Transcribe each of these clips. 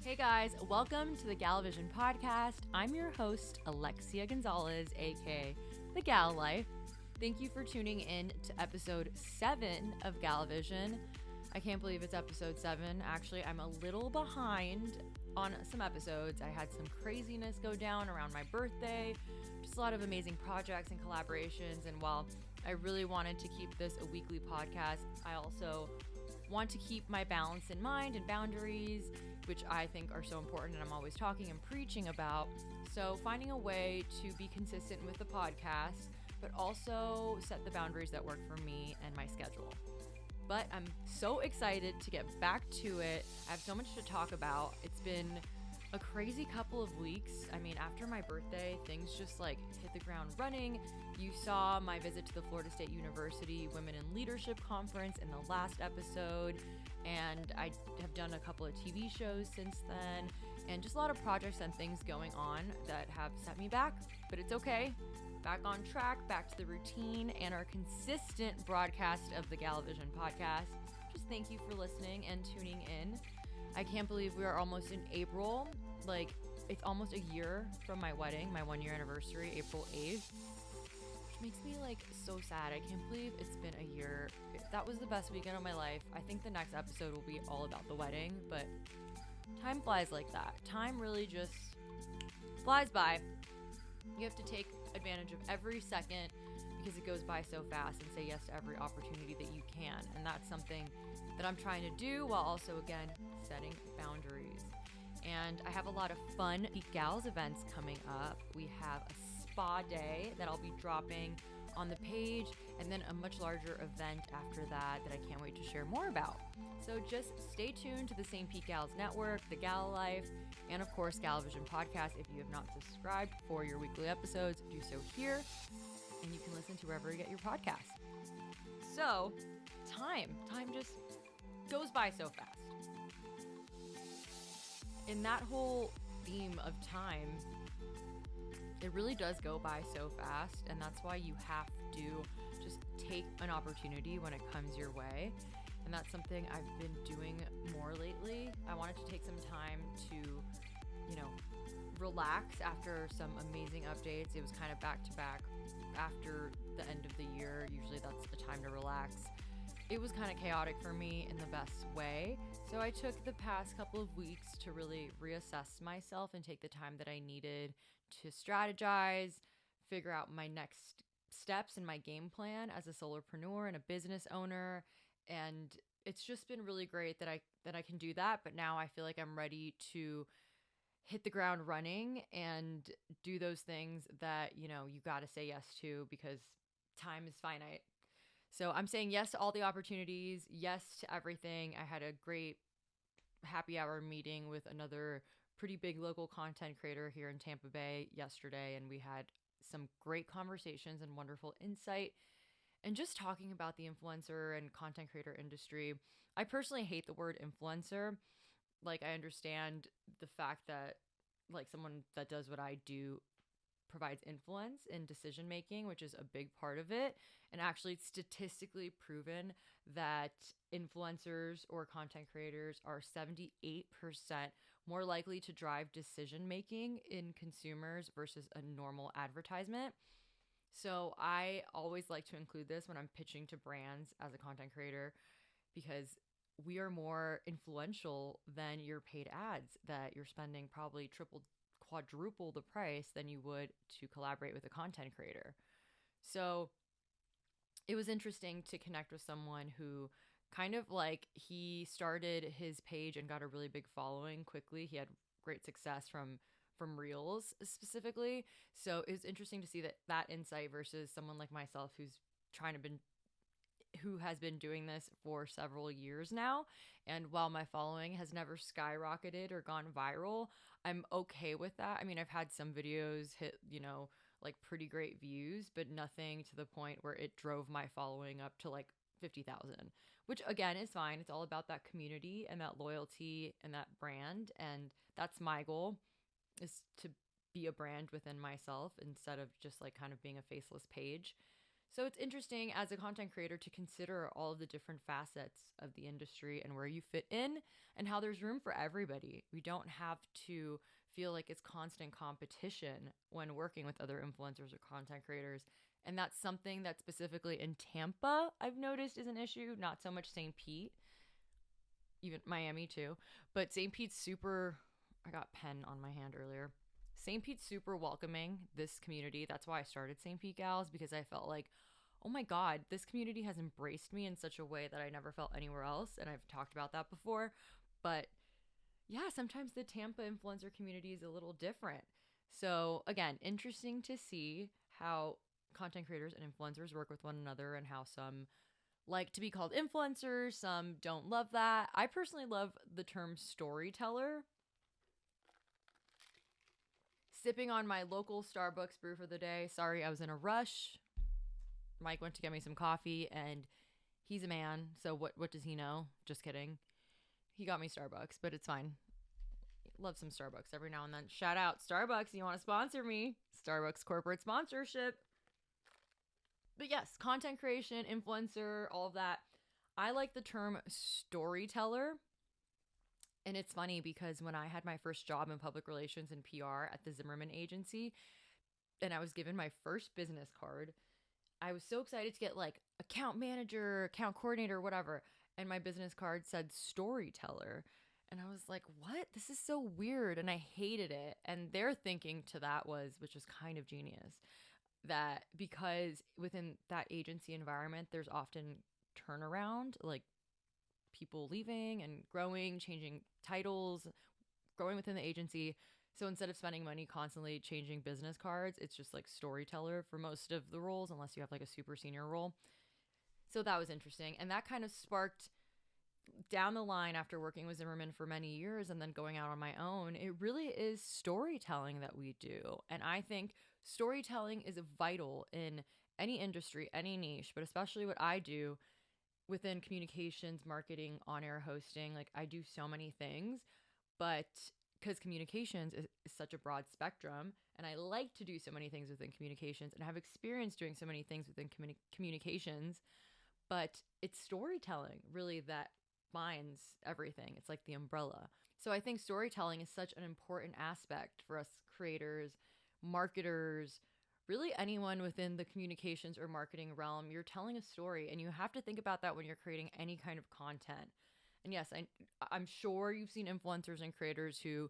Hey guys, welcome to the GALA VISION podcast. I'm your host, Alexia Gonzalez, aka The GALA Life. Thank you for tuning in to episode 7 of GALA VISION. I can't believe it's episode 7. Actually, I'm a little behind on some episodes. I had some craziness go down around my birthday, just a lot of amazing projects and collaborations. And while I really wanted to keep this a weekly podcast, I also want to keep my balance in mind and boundaries, which I think are so important and I'm always talking and preaching about. So finding a way to be consistent with the podcast, but also set the boundaries that work for me and my schedule. But I'm so excited to get back to it. I have so much to talk about. It's been a crazy couple of weeks. I mean, after my birthday, things just hit the ground running. You saw my visit to the Florida State University Women in Leadership Conference in the last episode, and I have done a couple of TV shows since then, and just a lot of projects and things going on that have set me back, but it's okay. Back on track, back to the routine and our consistent broadcast of the GALA VISION podcast. Just thank you for listening and tuning in. I can't believe we are almost in April. It's almost a year from my wedding, my 1-year anniversary, April 8th. Which makes me so sad. I can't believe it's been a year. That was the best weekend of my life. I think the next episode will be all about the wedding, but time flies like that. Time really just flies by. You have to take advantage of every second because it goes by so fast, and say yes to every opportunity that you can. And that's something that I'm trying to do while also, again, setting boundaries. And I have a lot of fun Peak Gals events coming up. We have a spa day that I'll be dropping on the page, and then a much larger event after that I can't wait to share more about. So just stay tuned to the St. Pete Gals Network, the Gala Life, and of course GALA VISION podcast. If you have not subscribed for your weekly episodes, do so here, and you can listen to wherever you get your podcast. So time just goes by so fast. In that whole theme of time, it really does go by so fast, and that's why you have to just take an opportunity when it comes your way. And that's something I've been doing more lately. I wanted to take some time to, relax after some amazing updates. It was kind of back to back after the end of the year. Usually that's a time to relax. It was kind of chaotic for me in the best way. So I took the past couple of weeks to really reassess myself and take the time that I needed to strategize, figure out my next steps and my game plan as a solopreneur and a business owner. And it's just been really great that I can do that. But now I feel like I'm ready to hit the ground running and do those things that, you got to say yes to, because time is finite. So I'm saying yes to all the opportunities, yes to everything. I had a great happy hour meeting with another pretty big local content creator here in Tampa Bay yesterday, and we had some great conversations and wonderful insight, and just talking about the influencer and content creator industry. I personally hate the word influencer. I understand the fact that someone that does what I do provides influence in decision making, which is a big part of it. And actually, it's statistically proven that influencers or content creators are 78% more likely to drive decision making in consumers versus a normal advertisement. So I always like to include this when I'm pitching to brands as a content creator, because we are more influential than your paid ads that you're spending probably triple, quadruple the price than you would to collaborate with a content creator. So it was interesting to connect with someone who he started his page and got a really big following quickly. He had great success from Reels specifically. So it was interesting to see that insight versus someone like myself who has been doing this for several years now. And while my following has never skyrocketed or gone viral, I'm okay with that. I mean, I've had some videos hit, pretty great views, but nothing to the point where it drove my following up to 50,000, which again is fine. It's all about that community and that loyalty and that brand. And that's my goal, is to be a brand within myself instead of just kind of being a faceless page. So it's interesting as a content creator to consider all of the different facets of the industry and where you fit in and how there's room for everybody. We don't have to feel like it's constant competition when working with other influencers or content creators. And that's something that specifically in Tampa, I've noticed is an issue, not so much St. Pete, even Miami too. But St. Pete's super, I got pen on my hand earlier. St. Pete's super welcoming, this community. That's why I started St. Pete Gals, because I felt like, oh my God, this community has embraced me in such a way that I never felt anywhere else. And I've talked about that before. But yeah, sometimes the Tampa influencer community is a little different. So again, interesting to see how content creators and influencers work with one another and how some like to be called influencers, some don't love that. I personally love the term storyteller. Sipping on my local Starbucks brew for the day. Sorry, I was in a rush. Mike went to get me some coffee and he's a man, so what does he know? Just kidding. He got me Starbucks, but it's fine. Love some Starbucks every now and then. Shout out Starbucks, you want to sponsor me? Starbucks corporate sponsorship. But yes, content creation, influencer, all of that. I like the term storyteller. And it's funny because when I had my first job in public relations and PR at the Zimmerman agency, and I was given my first business card, I was so excited to get like account manager, account coordinator, whatever. And my business card said storyteller. And I was like, what? This is so weird. And I hated it. And their thinking to that was, which was kind of genius, that because within that agency environment, there's often turnaround, like people leaving and growing, changing titles, growing within the agency. So instead of spending money constantly changing business cards, it's just like storyteller for most of the roles, unless you have like a super senior role. So that was interesting. And that kind of sparked down the line after working with Zimmerman for many years and then going out on my own. It really is storytelling that we do. And I think storytelling is vital in any industry, any niche, but especially what I do within communications, marketing, on-air hosting. Like I do so many things, but because communications is such a broad spectrum and I like to do so many things within communications and have experience doing so many things within communications, but it's storytelling really that binds everything. It's like the umbrella. So I think storytelling is such an important aspect for us creators, marketers, really anyone within the communications or marketing realm. You're telling a story and you have to think about that when you're creating any kind of content. And yes, I'm sure you've seen influencers and creators who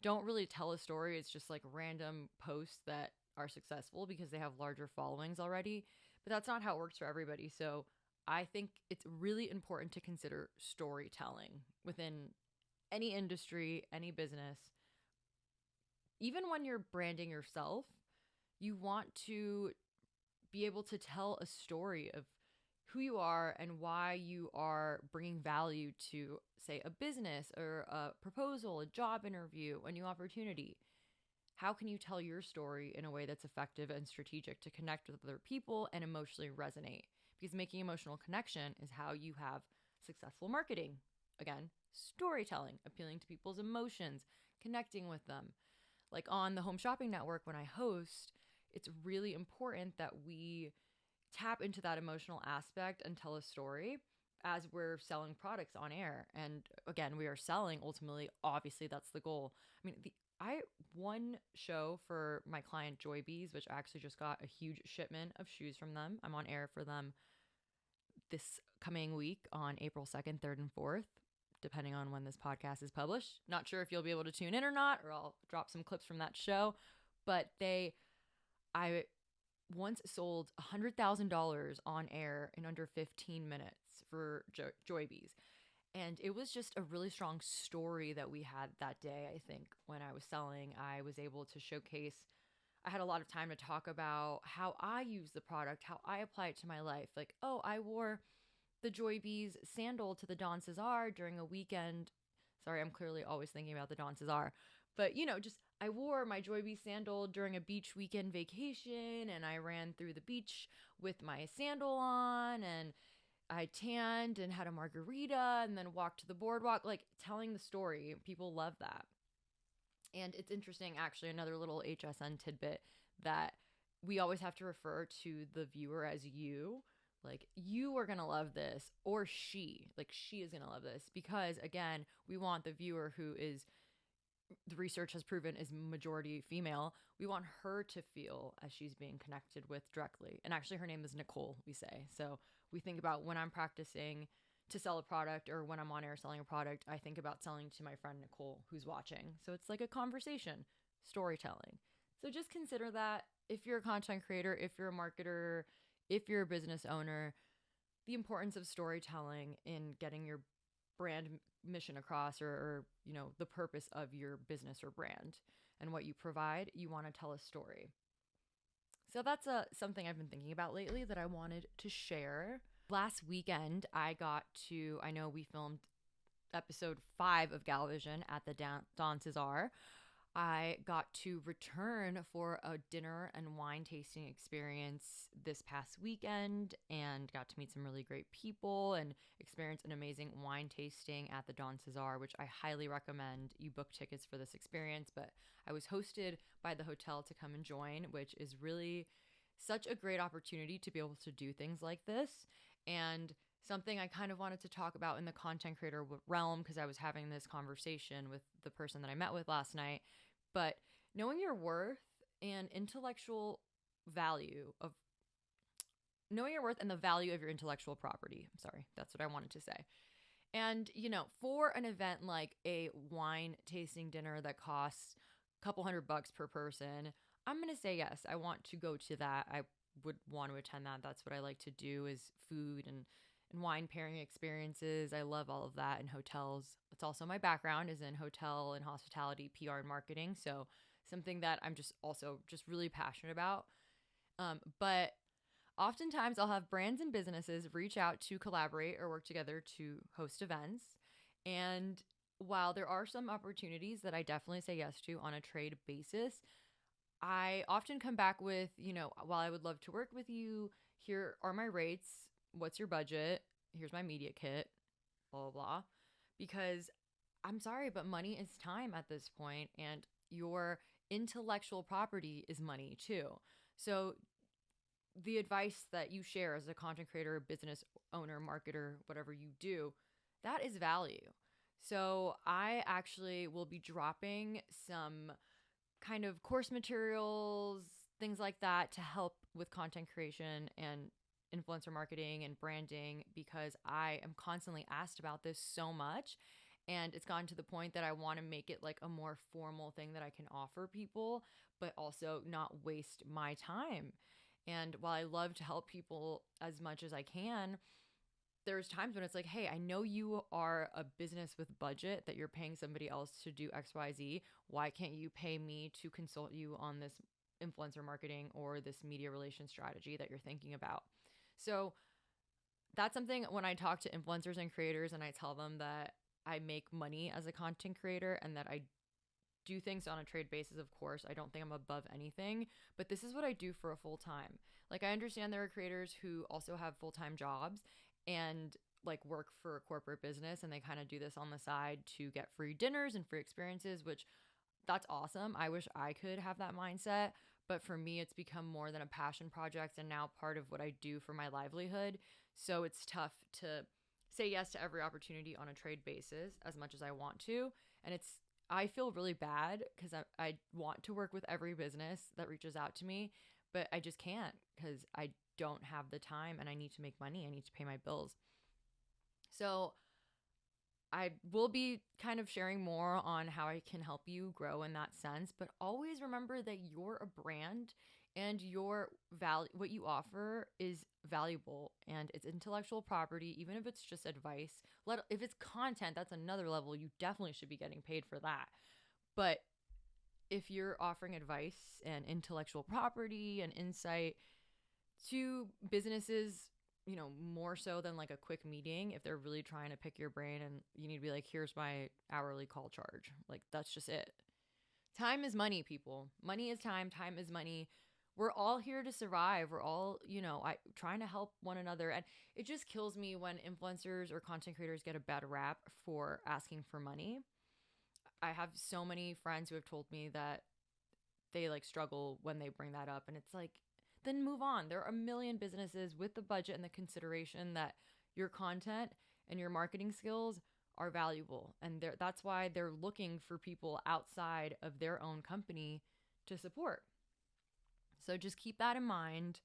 don't really tell a story. It's just like random posts that are successful because they have larger followings already. But that's not how it works for everybody. So I think it's really important to consider storytelling within any industry, any business. Even when you're branding yourself, you want to be able to tell a story of who you are and why you are bringing value to, say, a business or a proposal, a job interview, a new opportunity. How can you tell your story in a way that's effective and strategic to connect with other people and emotionally resonate? Because making emotional connection is how you have successful marketing. Again, storytelling, appealing to people's emotions, connecting with them. Like on the Home Shopping Network, when I host, it's really important that we tap into that emotional aspect and tell a story as we're selling products on air. And again, we are selling ultimately, obviously that's the goal. I mean, I one show for my client Joy Bees, which I actually just got a huge shipment of shoes from them. I'm on air for them this coming week on April 2nd, 3rd, and 4th, depending on when this podcast is published. Not sure if you'll be able to tune in or not, or I'll drop some clips from that show. But I once sold $100,000 on air in under 15 minutes for Joy Bees. And it was just a really strong story that we had that day. I think when I was selling, I was able to showcase, I had a lot of time to talk about how I use the product, how I apply it to my life. Like, oh, I wore the Joy Bees sandal to the Don Cesar during a weekend. Sorry, I'm clearly always thinking about the Don Cesar. But, just I wore my Joy Bees sandal during a beach weekend vacation and I ran through the beach with my sandal on and I tanned and had a margarita and then walked to the boardwalk, like telling the story. People love that. And it's interesting, actually, another little HSN tidbit that we always have to refer to the viewer as you. Like, you are going to love this, or she is going to love this, because again, we want the viewer who is, the research has proven, is majority female. We want her to feel as she's being connected with directly. And actually, her name is Nicole, we say. So we think about when I'm practicing to sell a product, or when I'm on air selling a product, I think about selling to my friend Nicole who's watching. So it's like a conversation, storytelling. So just consider that if you're a content creator, if you're a marketer, if you're a business owner, the importance of storytelling in getting your brand mission across, or the purpose of your business or brand and what you provide. You want to tell a story. So that's something I've been thinking about lately that I wanted to share. Last weekend, I know we filmed episode 5 of GALA VISION at the Don Cesar. I got to return for a dinner and wine tasting experience this past weekend, and got to meet some really great people and experience an amazing wine tasting at the Don Cesar, which I highly recommend you book tickets for this experience. But I was hosted by the hotel to come and join, which is really such a great opportunity to be able to do things like this. And something I kind of wanted to talk about in the content creator realm, because I was having this conversation with the person that I met with last night. But knowing your worth and intellectual value of knowing your worth and the value of your intellectual property. Sorry, that's what I wanted to say. And, for an event like a wine tasting dinner that costs a couple $100 per person, I'm going to say yes. I want to go to that. I would want to attend that. That's what I like to do, is food and wine pairing experiences. I love all of that in hotels. It's also my background is in hotel and hospitality, PR and marketing. So something that I'm just really passionate about. But oftentimes I'll have brands and businesses reach out to collaborate or work together to host events. And while there are some opportunities that I definitely say yes to on a trade basis, I often come back with, while I would love to work with you, here are my rates. What's your budget? Here's my media kit, blah, blah, blah. Because I'm sorry, but money is time at this point, and your intellectual property is money too. So the advice that you share as a content creator, business owner, marketer, whatever you do, that is value. So I actually will be dropping some kind of course materials, things like that, to help with content creation and influencer marketing and branding, because I am constantly asked about this so much. And it's gotten to the point that I want to make it like a more formal thing that I can offer people, but also not waste my time. And while I love to help people as much as I can, there's times when it's like, hey, I know you are a business with budget, that you're paying somebody else to do XYZ. Why can't you pay me to consult you on this influencer marketing or this media relations strategy that you're thinking about? So that's something when I talk to influencers and creators and I tell them that I make money as a content creator and that I do things on a trade basis. Of course, I don't think I'm above anything, but this is what I do for a full time. Like, I understand there are creators who also have full-time jobs and like work for a corporate business, and they kind of do this on the side to get free dinners and free experiences, which that's awesome. I wish I could have that mindset. But for me, it's become more than a passion project and now part of what I do for my livelihood. So it's tough to say yes to every opportunity on a trade basis as much as I want to. And I feel really bad because I want to work with every business that reaches out to me, but I just can't because I don't have the time and I need to make money. I need to pay my bills. So I will be kind of sharing more on how I can help you grow in that sense, but always remember that you're a brand and your value, what you offer is valuable and it's intellectual property, even if it's just advice. If it's content, that's another level. You definitely should be getting paid for that. But if you're offering advice and intellectual property and insight to businesses, more so than like a quick meeting, if they're really trying to pick your brain and you need to be like, here's my hourly call charge. Like, that's just it. Time is money, people. Money is time. Time is money. We're all here to survive. We're all, trying to help one another. And it just kills me when influencers or content creators get a bad rap for asking for money. I have so many friends who have told me that they like struggle when they bring that up. And it's like, then move on. There are a million businesses with the budget and the consideration that your content and your marketing skills are valuable. And that's why they're looking for people outside of their own company to support. So just keep that in mind.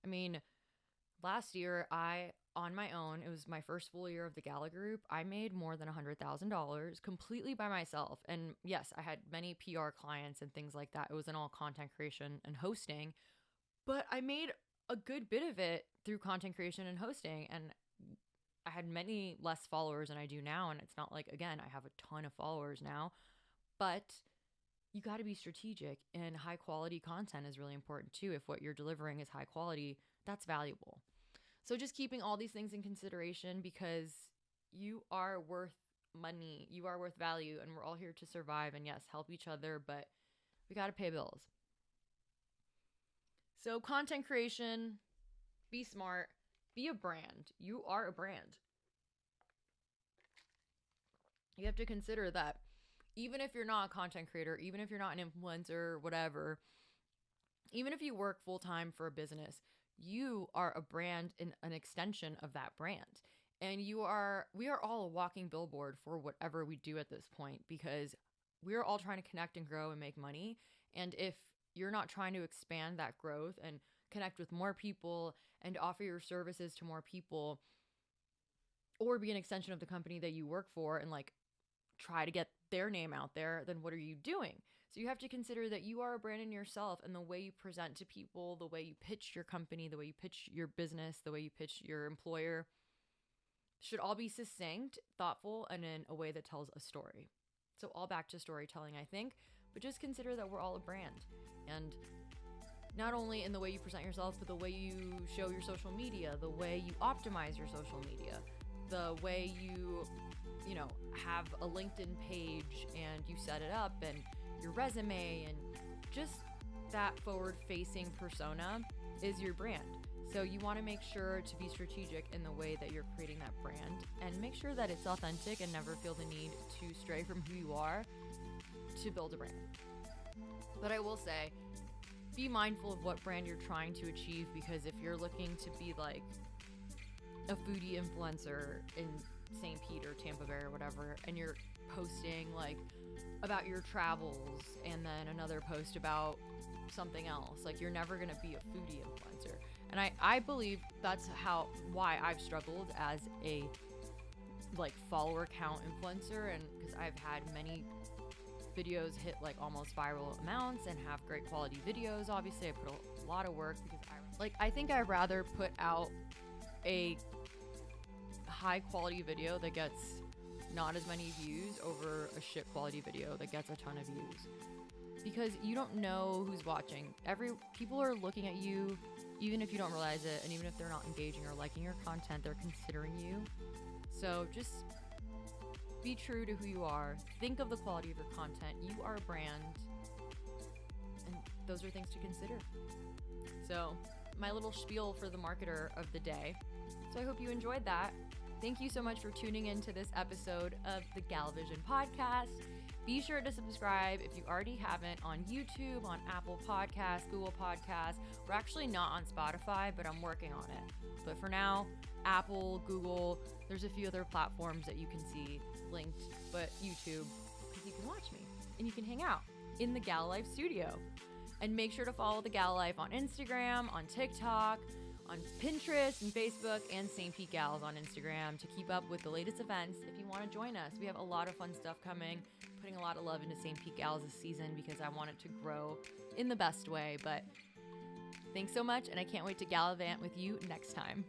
I mean, last year, on my own, it was my first full year of the Gala Group. I made more than $100,000 completely by myself. And yes, I had many PR clients and things like that. It wasn't all content creation and hosting, but I made a good bit of it through content creation and hosting. And I had many less followers than I do now. And it's not like, again, I have a ton of followers now, but you got to be strategic, and high quality content is really important too. If what you're delivering is high quality, that's valuable. So just keeping all these things in consideration, because you are worth money, you are worth value, and we're all here to survive and yes, help each other, but we got to pay bills. So content creation, be smart, be a brand. You are a brand. You have to consider that even if you're not a content creator, even if you're not an influencer, whatever, even if you work full time for a business, you are a brand and an extension of that brand. And we are all a walking billboard for whatever we do at this point, because we're all trying to connect and grow and make money. And if you're not trying to expand that growth and connect with more people and offer your services to more people, or be an extension of the company that you work for and like try to get their name out there, then what are you doing? So you have to consider that you are a brand in yourself, and the way you present to people, the way you pitch your company, the way you pitch your business, the way you pitch your employer should all be succinct, thoughtful, and in a way that tells a story. So all back to storytelling, I think, but just consider that we're all a brand. And not only in the way you present yourself, but the way you show your social media, the way you optimize your social media, the way you have a LinkedIn page and you set it up, and your resume, and just that forward-facing persona is your brand. So you want to make sure to be strategic in the way that you're creating that brand, and make sure that it's authentic and never feel the need to stray from who you are to build a brand. But I will say, be mindful of what brand you're trying to achieve, because if you're looking to be like a foodie influencer in St. Pete or Tampa Bay or whatever, and you're posting like about your travels and then another post about something else, like you're never going to be a foodie influencer. And I believe that's why I've struggled as a like follower count influencer, and because I've had many videos hit like almost viral amounts and have great quality videos. Obviously I put a lot of work, because I think I'd rather put out a high quality video that gets not as many views over a shit quality video that gets a ton of views, because you don't know who's watching. People are looking at you, even if you don't realize it, and even if they're not engaging or liking your content, they're considering you. So just be true to who you are. Think of the quality of your content. You are a brand, and those are things to consider. So my little spiel for the marketer of the day. So I hope you enjoyed that. Thank you so much for tuning into this episode of the GALA Vision podcast. Be sure to subscribe if you already haven't on YouTube, on Apple Podcasts, Google Podcasts. We're actually not on Spotify, but I'm working on it. But for now, Apple, Google, there's a few other platforms that you can see linked, but YouTube, because you can watch me and you can hang out in the Gala Life studio. And make sure to follow the Gala Life on Instagram, on TikTok, on Pinterest and Facebook, and St. Pete Gals on Instagram to keep up with the latest events. If you want to join us, we have a lot of fun stuff coming, putting a lot of love into St. Pete Gals this season, because I want it to grow in the best way. But thanks so much, and I can't wait to gallivant with you next time.